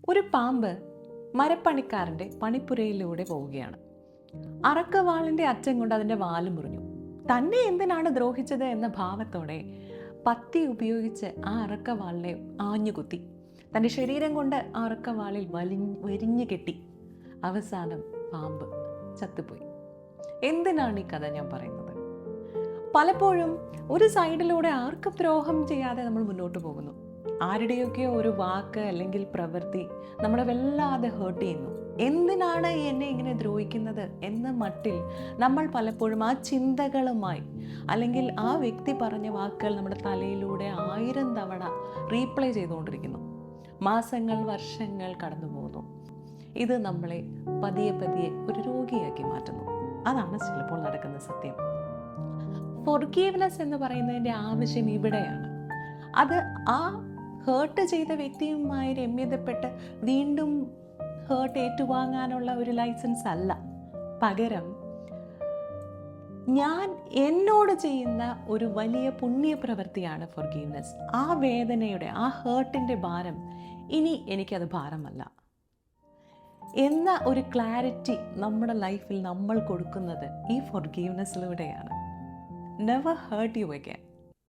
ഒരു പാമ്പ് മരപ്പണിക്കാരൻ്റെ പണിപ്പുരയിലൂടെ പോവുകയാണ്. അറക്കവാളിൻ്റെ അറ്റം കൊണ്ട് അതിൻ്റെ വാല് മുറിഞ്ഞു. തന്നെ എന്തിനാണ് ദ്രോഹിച്ചത് എന്ന ഭാവത്തോടെ പത്തി ഉപയോഗിച്ച് ആ അറക്കവാളിനെ ആഞ്ഞുകുത്തി. തൻ്റെ ശരീരം കൊണ്ട് ആ അറക്കവാളിൽ വരിഞ്ഞു കെട്ടി. അവസാനം പാമ്പ് ചത്തുപോയി. എന്തിനാണ് ഈ കഥ ഞാൻ പറയുന്നത്? പലപ്പോഴും ഒരു സൈഡിലൂടെ ആർക്കും ദ്രോഹം ചെയ്യാതെ നമ്മൾ മുന്നോട്ട് പോകുന്നു. ആരുടെയൊക്കെയോ ഒരു വാക്ക് അല്ലെങ്കിൽ പ്രവൃത്തി നമ്മളെ വല്ലാതെ ഹേർട്ട് ചെയ്യുന്നു. എന്തിനാണ് എന്നെ ഇങ്ങനെ ദ്രോഹിക്കുന്നത് എന്ന മട്ടിൽ നമ്മൾ പലപ്പോഴും ആ ചിന്തകളുമായി അല്ലെങ്കിൽ ആ വ്യക്തി പറഞ്ഞ വാക്കുകൾ നമ്മുടെ തലയിലൂടെ 1000 തവണ റീപ്ലേ ചെയ്തുകൊണ്ടിരിക്കുന്നു. മാസങ്ങൾ, വർഷങ്ങൾ കടന്നു പോകുന്നു. ഇത് നമ്മളെ പതിയെ പതിയെ ഒരു രോഗിയാക്കി മാറ്റുന്നു. അതാണ് ചിലപ്പോൾ നടക്കുന്ന സത്യം. ഫോർഗീവ്നെസ് എന്ന് പറയുന്നതിൻ്റെ ആവശ്യം ഇവിടെയാണ്. അത് ആ ഹേർട്ട് ചെയ്ത വ്യക്തിയുമായി രമ്യതപ്പെട്ട് വീണ്ടും ഹേർട്ട് ഏറ്റുവാങ്ങാനുള്ള ഒരു ലൈസൻസ് അല്ല. പകരം ഞാൻ എന്നോട് ചെയ്യുന്ന ഒരു വലിയ പുണ്യപ്രവൃത്തിയാണ് ഫോർഗീവ്നെസ്. ആ വേദനയുടെ, ആ ഹേർട്ടിൻ്റെ ഭാരം ഇനി എനിക്കത് ഭാരമല്ല എന്ന ഒരു ക്ലാരിറ്റി നമ്മുടെ ലൈഫിൽ നമ്മൾ കൊടുക്കുന്നത് ഈ ഫോർഗീവ്നെസ്സിലൂടെയാണ്. Never hurt you again.